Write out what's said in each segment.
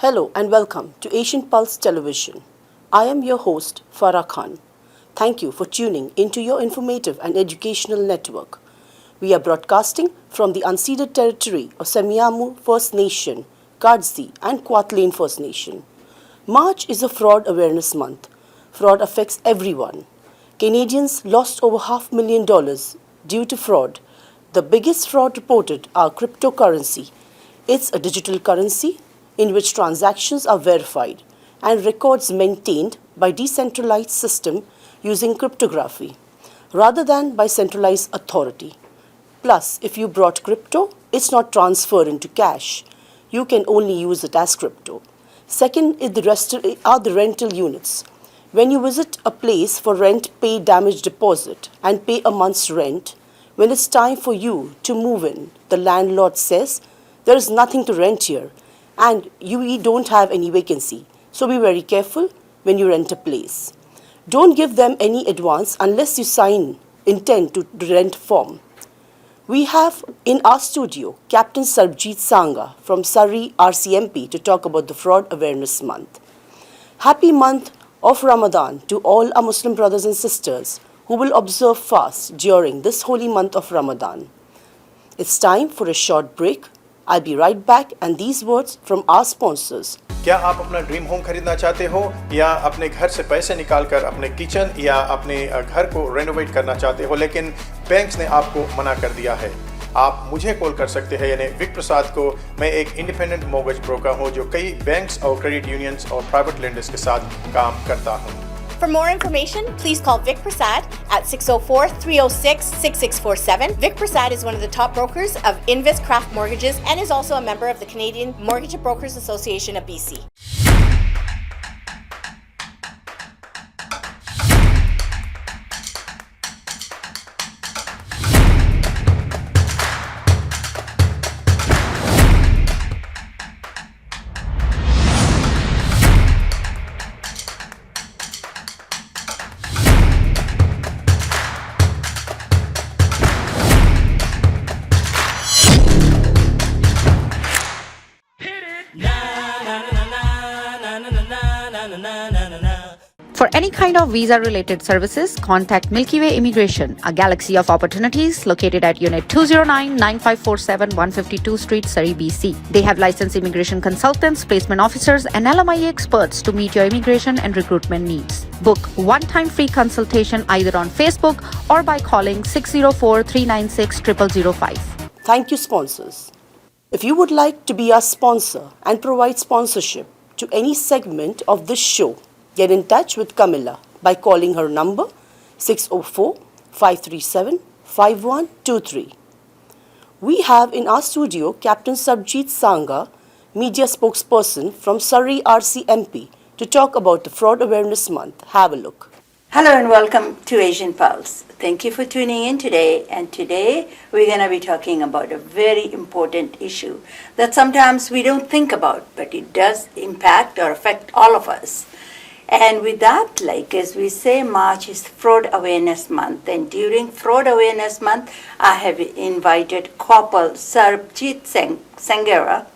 Hello and welcome to Asian Pulse Television. I am your host, Farah Khan. Thank you for tuning into your informative and educational network. We are broadcasting from the unceded territory of Semiahmoo First Nation, Gardzi and Kwatlen First Nation. March is a fraud awareness month. Fraud affects everyone. Canadians lost over $500,000 due to fraud. The biggest fraud reported are cryptocurrency. It's a digital currency in which transactions are verified and records maintained by decentralized system using cryptography rather than by centralized authority. Plus, if you brought crypto, it's not transferred into cash. You can only use it as crypto. Second are the rental units. When you visit a place for rent, pay damage deposit and pay a month's rent, when it's time for you to move in, the landlord says, there is nothing to rent here and you don't have any vacancy. So be very careful when you rent a place. Don't give them any advance unless you sign intent to rent form. We have in our studio Captain Sarbjeet Sangha from Surrey RCMP to talk about the Fraud Awareness Month. Happy month of Ramadan to all our Muslim brothers and sisters who will observe fast during this holy month of Ramadan. It's time for a short break. I'll be right back and these words from our sponsors. क्या आप अपना dream home खरीदना चाहते हो या अपने घर से पैसे निकालकर अपने किचन या अपने घर को रेनोवेट करना चाहते हो लेकिन बैंक्स ने आपको मना कर दिया है? आप मुझे कॉल कर सकते हैं यानी विक प्रसाद को। मैं एक इंडिपेंडेंट मॉर्गेज ब्रोकर हूं जो कई बैंक्स और क्रेडिट यूनियंस और प्राइवेट लेंडर्स के साथ काम करता हूं। For more information, please call Vic Prasad at 604-306-6647. Vic Prasad is one of the top brokers of Invis Craft Mortgages and is also a member of the Canadian Mortgage Brokers Association of BC. For any kind of visa-related services, contact Milky Way Immigration, a galaxy of opportunities located at Unit 209-9547 152 Street, Surrey, BC. They have licensed immigration consultants, placement officers, and LMIA experts to meet your immigration and recruitment needs. Book one-time free consultation either on Facebook or by calling 604-396-0005. Thank you, sponsors. If you would like to be our sponsor and provide sponsorship to any segment of this show, get in touch with Camilla by calling her number 604-537-5123. We have in our studio Captain Sarbjeet Sangha, media spokesperson from Surrey RCMP, to talk about the Fraud Awareness Month. Have a look. Hello and welcome to Asian Pulse. Thank you for tuning in today. And today we're going to be talking about a very important issue that sometimes we don't think about, but it does impact or affect all of us. And with that, like as we say, March is Fraud Awareness Month. And during Fraud Awareness Month, I have invited Corporal Sarbjeet Sangha,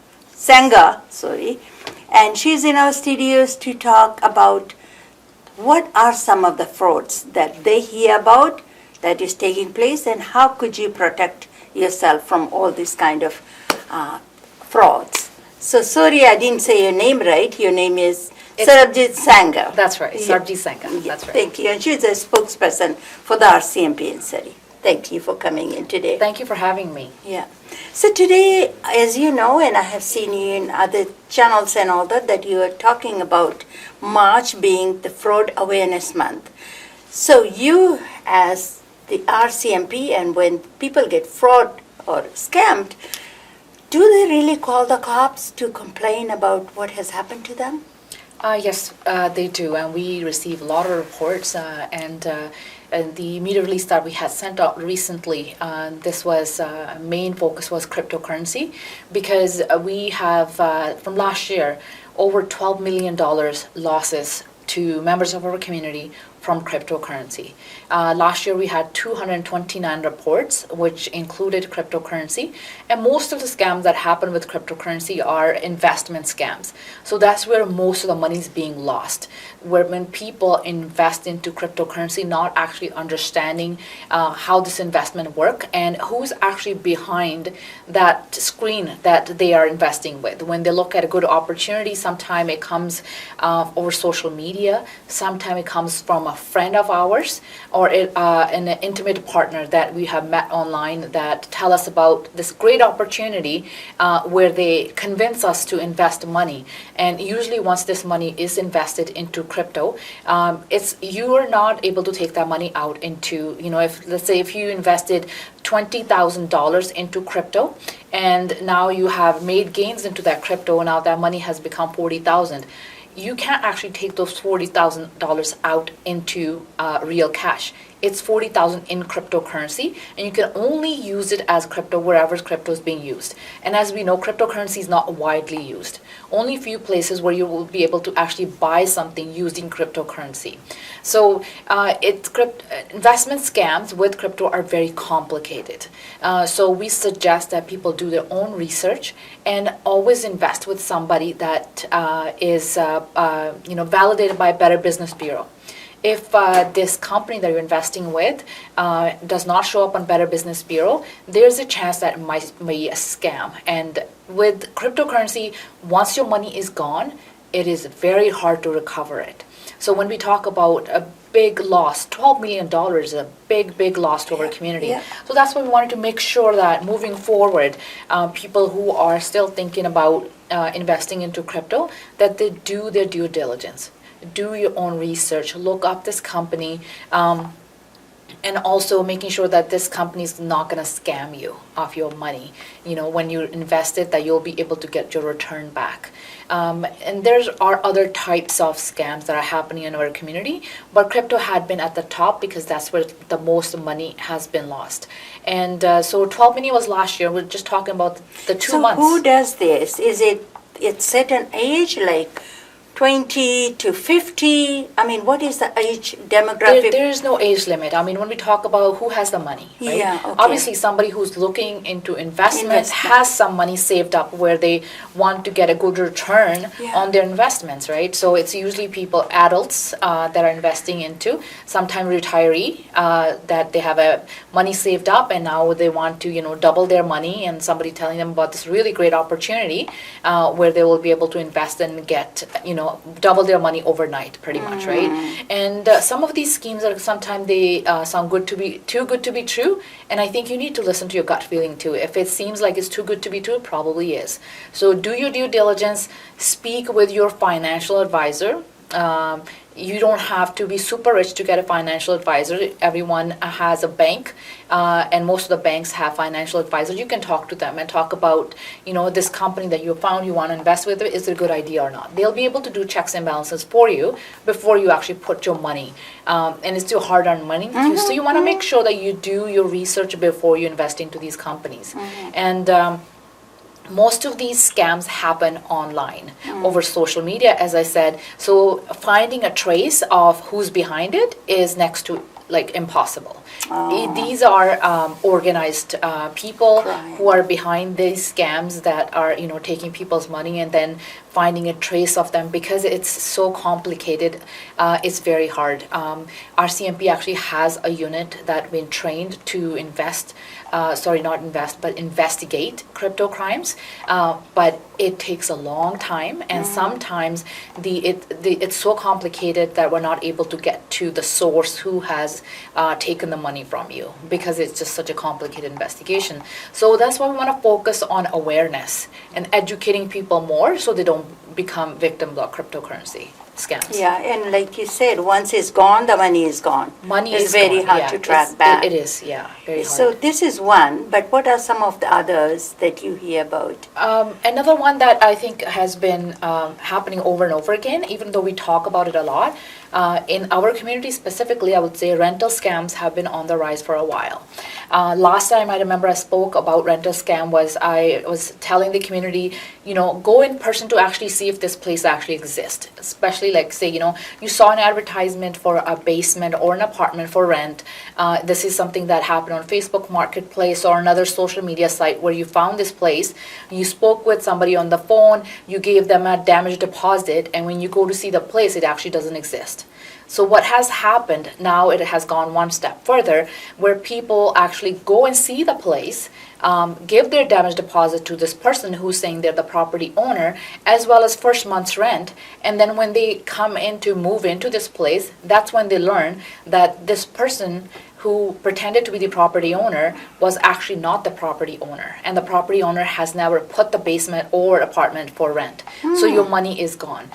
and she's in our studios to talk about what are some of the frauds that they hear about that is taking place and how could you protect yourself from all these kind of frauds. So sorry, I didn't say your name right. Your name is Sarbjeet Sangha. That's right, Sarbjeet Sangha. That's right. Thank you. And she's a spokesperson for the RCMP in Surrey. Thank you for coming in today. Thank you for having me. Yeah. So today, as you know, and I have seen you in other channels and all that you are talking about March being the Fraud Awareness Month. So you, as the RCMP, and when people get fraud or scammed, do they really call the cops to complain about what has happened to them? Yes, they do, and we receive a lot of reports, and the media release that we had sent out recently, this was main focus was cryptocurrency, because we have from last year over $12 million losses to members of our community from cryptocurrency. Last year we had 229 reports, which included cryptocurrency, and most of the scams that happen with cryptocurrency are investment scams. So that's where most of the money is being lost, where when people invest into cryptocurrency not actually understanding how this investment work and who's actually behind that screen that they are investing with. When they look at a good opportunity, sometimes it comes over social media, sometimes it comes from a friend of ours, or an intimate partner that we have met online that tell us about this great opportunity where they convince us to invest money. And usually once this money is invested into crypto, you are not able to take that money out into, if let's say if you invested $20,000 into crypto and now you have made gains into that crypto, now that money has become 40,000. You can't actually take those $40,000 out into real cash. It's 40,000 in cryptocurrency, and you can only use it as crypto wherever crypto is being used. And as we know, cryptocurrency is not widely used. Only a few places where you will be able to actually buy something using cryptocurrency. So investment scams with crypto are very complicated. So we suggest that people do their own research and always invest with somebody that is validated by a Better Business Bureau. If this company that you're investing with does not show up on Better Business Bureau, there's a chance that it might be a scam. And with cryptocurrency, once your money is gone, it is very hard to recover it. So when we talk about a big loss, $12 million is a big loss to our community. Yeah. So that's why we wanted to make sure that moving forward, people who are still thinking about investing into crypto, that they do their due diligence. Do your own research, look up this company, and also making sure that this company is not going to scam you of your money. When you invest it, that you'll be able to get your return back. And there are other types of scams that are happening in our community, but crypto had been at the top because that's where the most money has been lost. And so 12 million was last year. We're just talking about the 2 months. So who does this? Is it's set an age, like 20 to 50? I mean, what is the age demographic? There is no age limit. I mean, when we talk about who has the money, right? Yeah, okay. Obviously, somebody who's looking into investments has some money saved up where they want to get a good return on their investments, right? So it's usually people, adults that are investing into, sometimes retiree that they have a money saved up and now they want to, double their money, and somebody telling them about this really great opportunity where they will be able to invest and get, double their money overnight, pretty much, right? And some of these schemes are sometimes they sound too good to be true, and I think you need to listen to your gut feeling too. If it seems like it's too good to be true, it probably is. So do your due diligence, speak with your financial advisor. You don't have to be super rich to get a financial advisor. Everyone has a bank, and most of the banks have financial advisors. You can talk to them and talk about, this company that you found you want to invest with, is it a good idea or not? They'll be able to do checks and balances for you before you actually put your money. And it's still hard-earned money. So you want to make sure that you do your research before you invest into these companies. And most of these scams happen online over social media, as I said. So finding a trace of who's behind it is next to impossible. These are organized people who are behind these scams that are taking people's money and then finding a trace of them. Because it's so complicated, it's very hard. RCMP actually has a unit that's been trained to investigate crypto crimes, but it takes a long time, and sometimes it's so complicated that we're not able to get to the source who has taken the money from you, because it's just such a complicated investigation. So that's why we want to focus on awareness and educating people more so they don't become victims of cryptocurrency scams. Yeah, and like you said, once it's gone, the money is gone. Money it's is very gone, hard yeah. to track back. It is, yeah, very hard. So this is one, but what are some of the others that you hear about? Another one that I think has been happening over and over again, even though we talk about it a lot, in our community specifically, I would say rental scams have been on the rise for a while. Last time I remember I spoke about rental scam I was telling the community, go in person to actually see if this place actually exists, especially especially like say, you saw an advertisement for a basement or an apartment for rent. This is something that happened on Facebook Marketplace or another social media site where you found this place. You spoke with somebody on the phone, you gave them a damage deposit, and when you go to see the place, it actually doesn't exist. So what has happened now, it has gone one step further, where people actually go and see the place, give their damage deposit to this person who's saying they're the property owner, as well as first month's rent. And then when they come in to move into this place, that's when they learn that this person who pretended to be the property owner was actually not the property owner, and the property owner has never put the basement or apartment for rent. So your money is gone.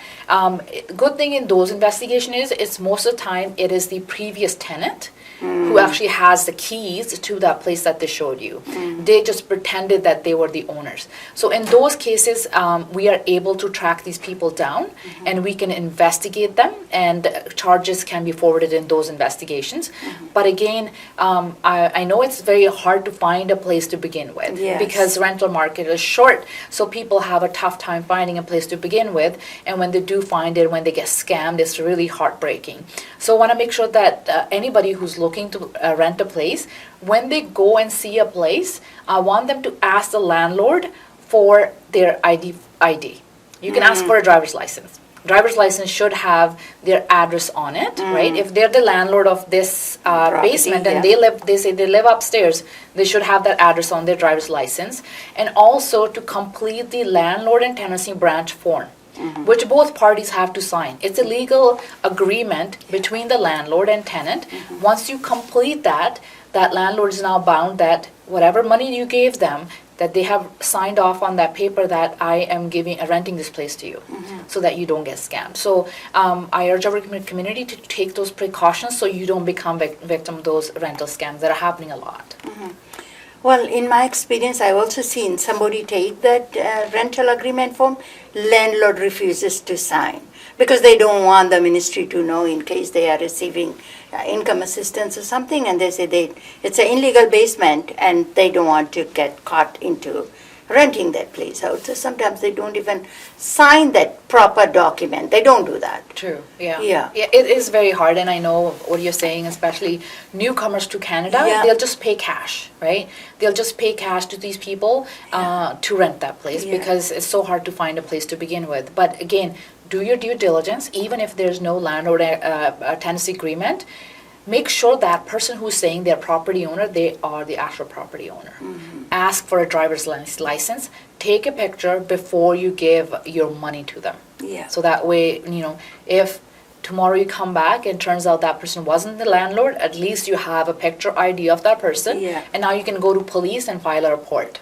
Good thing in those investigations is it's most of the time it is the previous tenant who actually has the keys to that place that they showed you. They just pretended that they were the owners. So in those cases, we are able to track these people down, and we can investigate them, and charges can be forwarded in those investigations. But again, I know it's very hard to find a place to begin with, because rental market is short, so people have a tough time finding a place to begin with, and when they do find it, when they get scammed, it's really heartbreaking. So I want to make sure that anybody who's looking to rent a place, when they go and see a place, I want them to ask the landlord for their ID. You can ask for a driver's license. Driver's license should have their address on it, right? If they're the landlord of this basement and they say they live upstairs, they should have that address on their driver's license. And also to complete the landlord and tenancy branch form, which both parties have to sign. It's a legal agreement between the landlord and tenant. Once you complete that, that landlord is now bound that whatever money you gave them, that they have signed off on that paper that I am renting this place to you, so that you don't get scammed. So I urge our community to take those precautions so you don't become victim of those rental scams that are happening a lot. Well, in my experience, I've also seen somebody take that rental agreement form, landlord refuses to sign because they don't want the ministry to know in case they are receiving income assistance or something, and they say it's an illegal basement and they don't want to get caught into renting that place out. So sometimes they don't even sign that proper document. They don't do that. True. Yeah. Yeah. It is very hard, and I know what you're saying, especially newcomers to Canada. They'll just pay cash, right? They'll just pay cash to these people to rent that place because it's so hard to find a place to begin with. But again, do your due diligence. Even if there's no landlord tenancy agreement, make sure that person who's saying they're property owner, they are the actual property owner. Ask for a driver's license. Take a picture before you give your money to them. So that way, if tomorrow you come back and turns out that person wasn't the landlord, at least you have a picture ID of that person. And now you can go to police and file a report.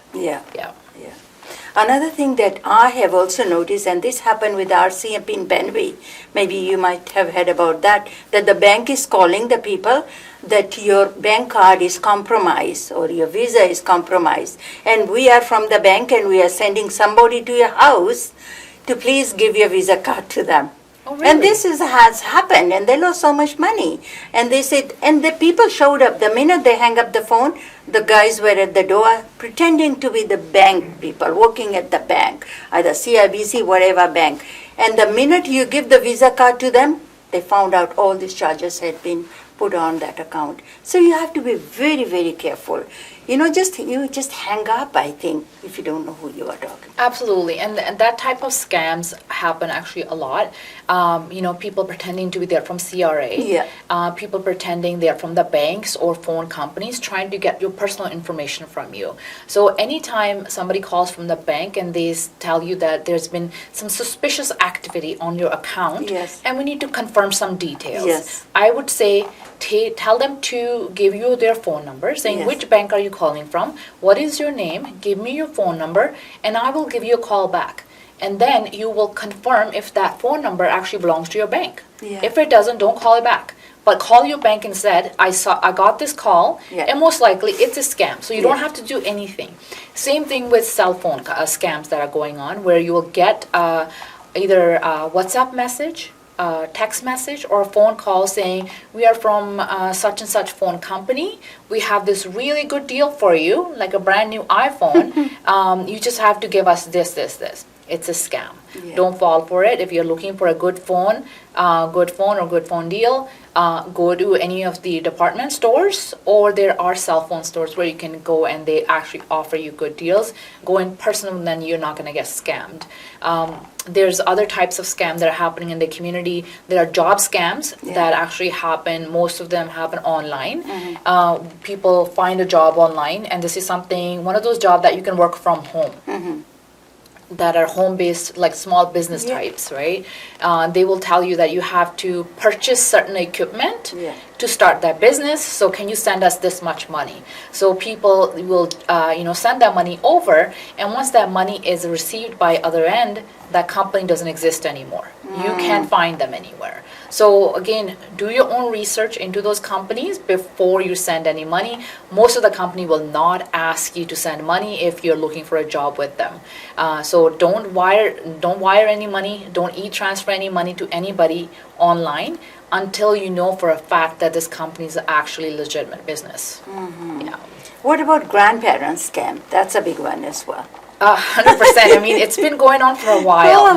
Another thing that I have also noticed, and this happened with RCMP in Benway, maybe you might have heard about that the bank is calling the people that your bank card is compromised or your visa is compromised, and we are from the bank and we are sending somebody to your house to please give your visa card to them. Oh, really? And this has happened, and they lost so much money. And they said, and the people showed up. The minute they hang up the phone, the guys were at the door pretending to be the bank people, working at the bank, either CIBC, whatever bank. And the minute you give the visa card to them, they found out all these charges had been put on that account. So you have to be very, very careful. You just hang up, I think, if you don't know who you are talking to. Absolutely, and that type of scams happen actually a lot. People pretending to be there from CRA. People pretending they're from the banks or phone companies trying to get your personal information from you. So anytime somebody calls from the bank and they tell you that there's been some suspicious activity on your account, and we need to confirm some details, I would say tell them to give you their phone number, saying which bank are you calling from, what is your name, give me your phone number, and I will give you a call back. And then you will confirm if that phone number actually belongs to your bank. If it doesn't, don't call it back. But call your bank and said, I got this call, and most likely it's a scam. So you don't have to do anything. Same thing with cell phone scams that are going on, where you will get either a WhatsApp message, text message, or a phone call saying, we are from such and such phone company. We have this really good deal for you, like a brand new iPhone. You just have to give us this. It's a scam. Yeah. Don't fall for it. If you're looking for a good phone or good phone deal, go to any of the department stores, or there are cell phone stores where you can go and they actually offer you good deals. Go in person, then you're not going to get scammed. There's other types of scam that are happening in the community. There are job scams that actually happen. Most of them happen online. People find a job online, and this is one of those jobs that you can work from home. That are home-based, like small business types, right? They will tell you that you have to purchase certain equipment to start that business. So can you send us this much money? So people will, send that money over, and once that money is received by other end, that company doesn't exist anymore. You can't find them anywhere. So again, do your own research into those companies before you send any money. Most of the company will not ask you to send money if you're looking for a job with them. So don't wire any money, don't e-transfer any money to anybody online until you know for a fact that this company is actually legitimate business. Yeah. What about grandparents scam? That's a big one as well. 100%. I mean, it's been going on for a while, and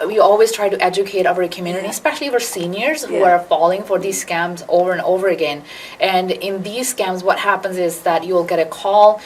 we always try to educate our community, especially our seniors who are falling for these scams over and over again. And in these scams, what happens is that you'll get a call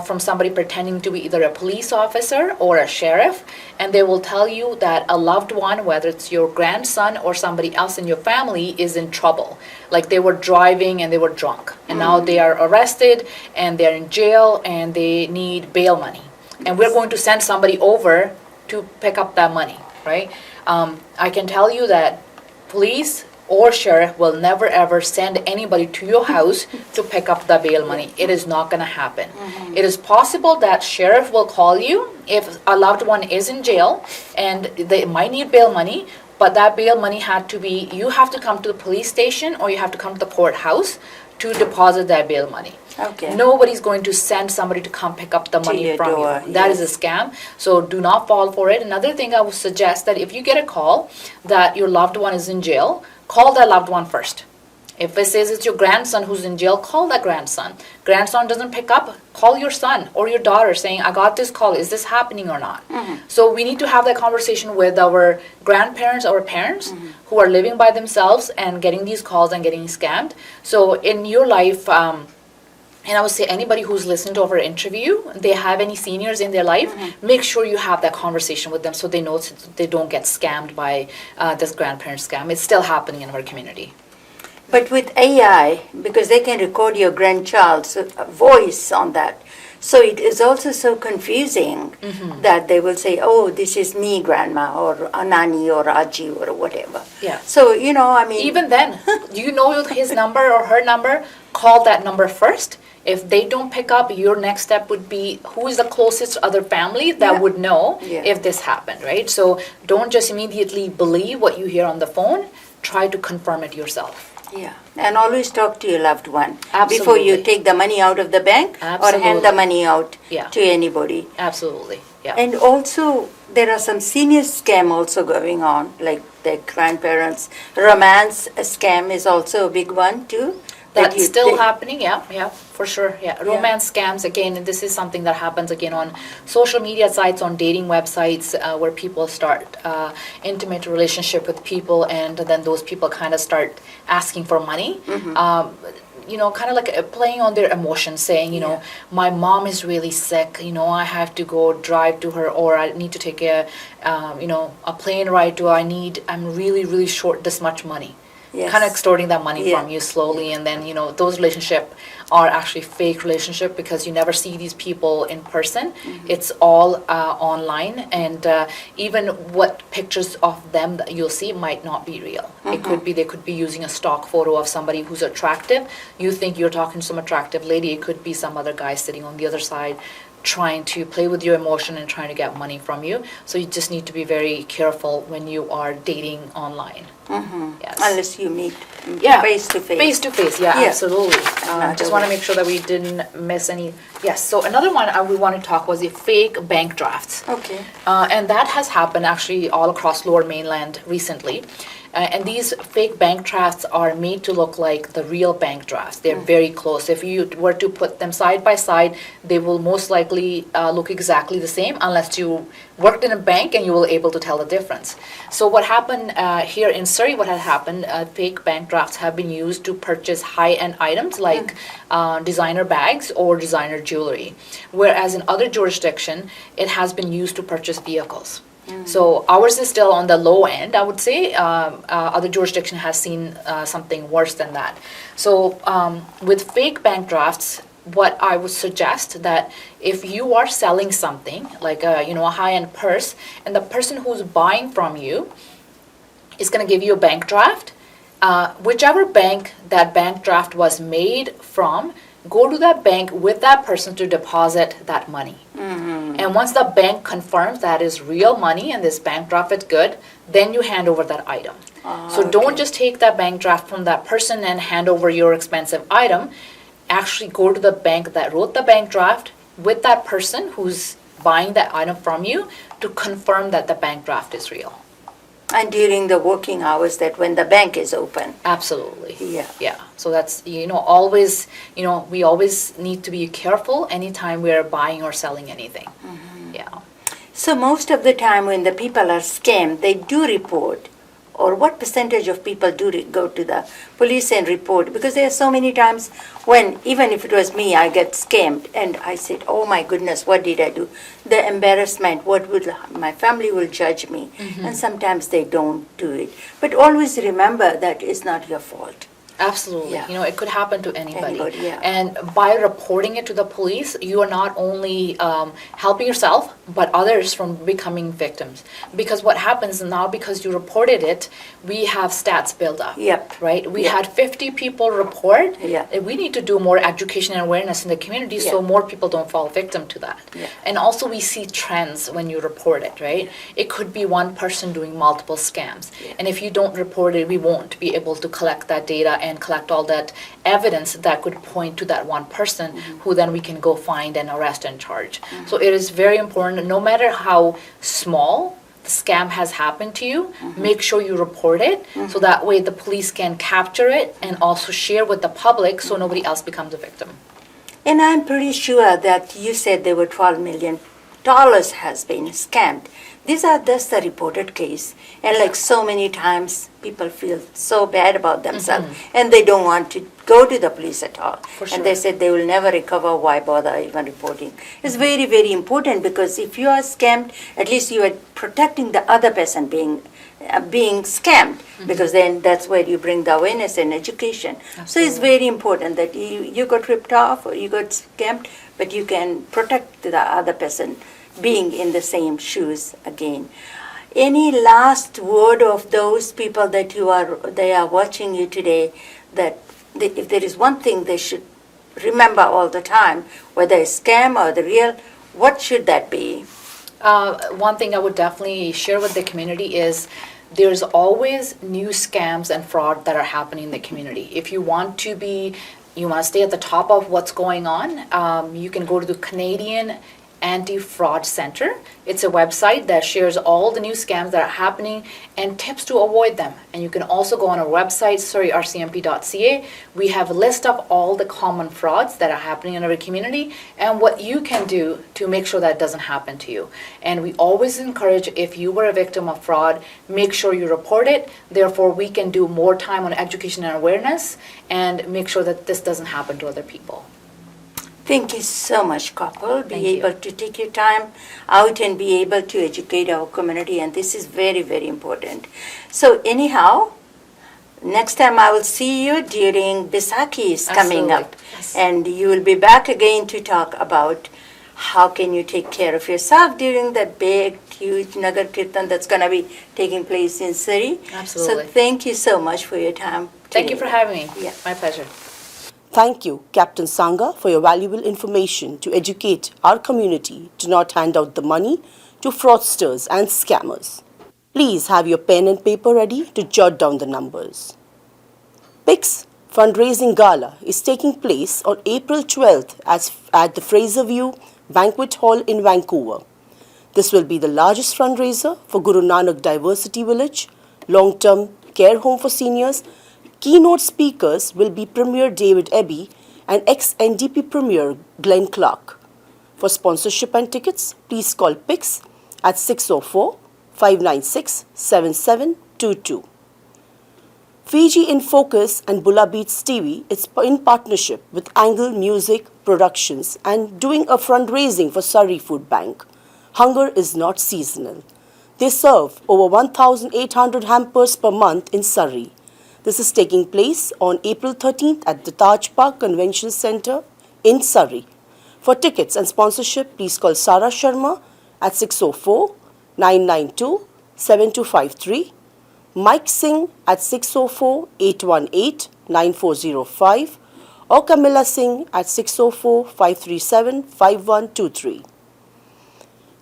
from somebody pretending to be either a police officer or a sheriff, and they will tell you that a loved one, whether it's your grandson or somebody else in your family, is in trouble. Like they were driving and they were drunk, and now they are arrested and they're in jail and they need bail money. And we're going to send somebody over to pick up that money, right? I can tell you that police or sheriff will never ever send anybody to your house to pick up the bail money. It is not going to happen. It is possible that sheriff will call you if a loved one is in jail and they might need bail money, but that bail money you have to come to the police station or you have to come to the courthouse to deposit that bail money. Okay. Nobody's going to send somebody to come pick up the money from you. That is a scam. So do not fall for it. Another thing I would suggest that if you get a call that your loved one is in jail, call that loved one first. If it says it's your grandson who's in jail, call that grandson. Grandson doesn't pick up, call your son or your daughter saying, I got this call, is this happening or not? So we need to have that conversation with our grandparents or parents who are living by themselves and getting these calls and getting scammed. So in your life, and I would say anybody who's listened to our interview, they have any seniors in their life, make sure you have that conversation with them so they know they don't get scammed by this grandparent scam. It's still happening in our community. But with AI, because they can record your grandchild's voice on that, so it is also so confusing that they will say, oh, this is me, grandma, or Anani, or Aji, or whatever. Yeah. So, I mean... Even then, you know his number or her number, call that number first. If they don't pick up, your next step would be who is the closest other family that would know if this happened, right? So don't just immediately believe what you hear on the phone. Try to confirm it yourself. Yeah, and always talk to your loved one before Absolutely. you take the money out of the bank or hand the money out to anybody. Absolutely, yeah. And also, there are some senior scam also going on, like the grandparents. Romance scam is also a big one too. That's still happening, yeah, for sure, yeah. Romance scams, again, this is something that happens again on social media sites, on dating websites, where people start intimate relationship with people, and then those people kind of start asking for money. Kind of like playing on their emotions, saying, my mom is really sick, I have to go drive to her, or I need to take a plane ride I'm really, really short this much money. Yes. Kind of extorting that money from you slowly, and then those relationships are actually fake relationship because you never see these people in person. It's all online, and even what pictures of them that you'll see might not be real. It could be they could be using a stock photo of somebody who's attractive. You think you're talking to some attractive lady. It could be some other guy sitting on the other side trying to play with your emotion and trying to get money from you. So you just need to be very careful when you are dating online. Yes. Unless you meet face to face. Face to face, absolutely. Just want to make sure that we didn't miss any. Yes, so another one we want to talk was the fake bank drafts. Okay. And that has happened actually all across Lower Mainland recently. And these fake bank drafts are made to look like the real bank drafts. They're very close. If you were to put them side by side, they will most likely look exactly the same unless you worked in a bank and you were able to tell the difference. So what happened here in Surrey, what had happened, fake bank drafts have been used to purchase high-end items like designer bags or designer jewelry, whereas in other jurisdiction, it has been used to purchase vehicles. So ours is still on the low end, I would say. Other jurisdiction has seen something worse than that. So with fake bank drafts, what I would suggest that if you are selling something like a high-end purse, and the person who's buying from you is going to give you a bank draft, whichever bank that bank draft was made from, go to that bank with that person to deposit that money. And once the bank confirms that is real money and this bank draft is good, then you hand over that item. So don't just take that bank draft from that person and hand over your expensive item. Actually go to the bank that wrote the bank draft with that person who's buying that item from you to confirm that the bank draft is real. And during the working hours, that when the bank is open. Absolutely. Yeah. Yeah. So that's, always, we always need to be careful anytime we're buying or selling anything. Yeah. So most of the time when the people are scammed, they do report. Or what percentage of people do go to the police and report? Because there are so many times when, even if it was me, I get scammed and I said, oh my goodness, what did I do? The embarrassment, my family will judge me. And sometimes they don't do it. But always remember that it's not your fault. Absolutely. Yeah. It could happen to anybody. Yeah. And by reporting it to the police, you are not only helping yourself, but others from becoming victims. Because what happens now, because you reported it, we have stats build up. Yep. Right? We had 50 people report. Yeah. We need to do more education and awareness in the community so more people don't fall victim to that. Yeah. And also we see trends when you report it, right? It could be one person doing multiple scams. Yeah. And if you don't report it, we won't be able to collect that data and collect all that evidence that could point to that one person who then we can go find and arrest and charge. So it is very important, no matter how small the scam has happened to you, make sure you report it so that way the police can capture it and also share with the public so nobody else becomes a victim. And I'm pretty sure that you said there were $12 million has been scammed. These are just the reported case. And like so many times, people feel so bad about themselves and they don't want to go to the police at all. And they said they will never recover, why bother even reporting? It's very, very important because if you are scammed, at least you are protecting the other person being scammed because then that's where you bring the awareness and education. Absolutely. So it's very important that you got ripped off or you got scammed, but you can protect the other person being in the same shoes again. Any last word of those people that they are watching you today, that if there is one thing they should remember all the time, whether it's scam or the real, what should that be? One thing I would definitely share with the community is there's always new scams and fraud that are happening in the community. If you want to stay at the top of what's going on, you can go to the Canadian Anti-Fraud Center. It's a website that shares all the new scams that are happening and tips to avoid them. And you can also go on our website, surreyrcmp.ca. We have a list of all the common frauds that are happening in our community and what you can do to make sure that doesn't happen to you. And we always encourage, if you were a victim of fraud, make sure you report it. Therefore, we can do more time on education and awareness and make sure that this doesn't happen to other people. Thank you so much, Kapil. Be able to take your time out and be able to educate our community, and this is very, very important. So anyhow, next time I will see you during Baisakhi is coming up. Yes. And you will be back again to talk about how can you take care of yourself during that big, huge Nagar Kirtan that's going to be taking place in Surrey. Absolutely. So thank you so much for your time today. Thank you for having me. Yeah. My pleasure. Thank you, Captain Sangha, for your valuable information to educate our community to not hand out the money to fraudsters and scammers. Please have your pen and paper ready to jot down the numbers. PIC's fundraising gala is taking place on April 12th at the Fraser View Banquet Hall in Vancouver. This will be the largest fundraiser for Guru Nanak Diversity Village long-term care home for seniors. Keynote speakers will be Premier David Eby and ex-NDP Premier Glenn Clark. For sponsorship and tickets, please call PIX at 604-596-7722. Fiji in Focus and Bulla Beats TV is in partnership with Angle Music Productions and doing a fundraising for Surrey Food Bank. Hunger is not seasonal. They serve over 1,800 hampers per month in Surrey. This is taking place on April 13th at the Taj Park Convention Centre in Surrey. For tickets and sponsorship, please call Sarah Sharma at 604-992-7253, Mike Singh at 604-818-9405, or Camilla Singh at 604-537-5123.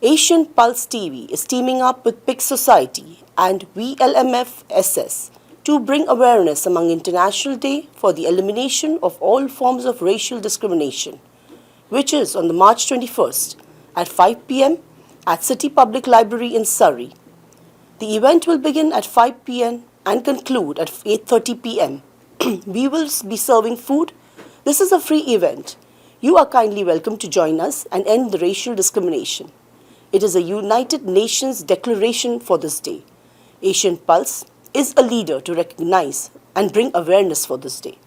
Asian Pulse TV is teaming up with PIC Society and VLMF SS to bring awareness among International Day for the elimination of all forms of racial discrimination, which is on the March 21st at 5 p.m. at City Public Library in Surrey. The event will begin at 5 p.m. and conclude at 8:30 p.m. We will be serving food. This is a free event. You are kindly welcome to join us and end the racial discrimination. It is a United Nations declaration for this day. Asian Pulse is a leader to recognize and bring awareness for this day.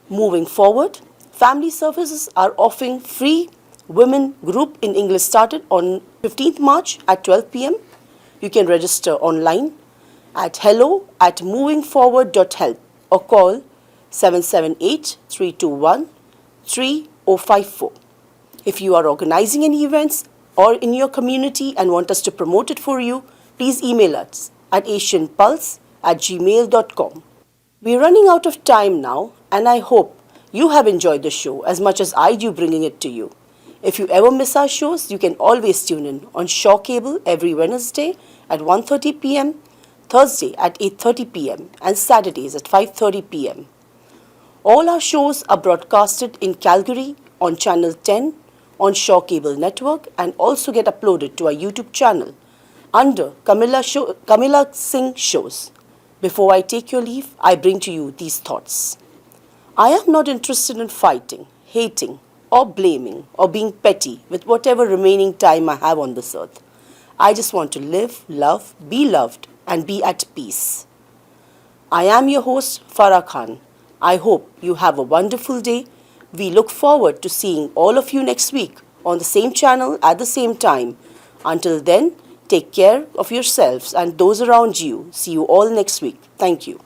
Moving forward, Family Services are offering free women group in English started on 15th March at 12 p.m. You can register online at hello@movingforward.help or call 778-321-3054. If you are organizing any events or in your community and want us to promote it for you, please email us at asianpulse@gmail.com. We're running out of time now, and I hope you have enjoyed the show as much as I do bringing it to you. If you ever miss our shows, you can always tune in on Shaw Cable every Wednesday at 1:30 p.m., Thursday at 8:30 p.m., and Saturdays at 5:30 p.m. All our shows are broadcasted in Calgary on Channel 10 on Shaw Cable Network and also get uploaded to our YouTube channel under Camilla Singh Shows. Before I take your leave, I bring to you these thoughts. I am not interested in fighting, hating, or blaming, or being petty with whatever remaining time I have on this earth. I just want to live, love, be loved, and be at peace. I am your host, Farah Khan. I hope you have a wonderful day. We look forward to seeing all of you next week on the same channel at the same time. Until then, take care of yourselves and those around you. See you all next week. Thank you.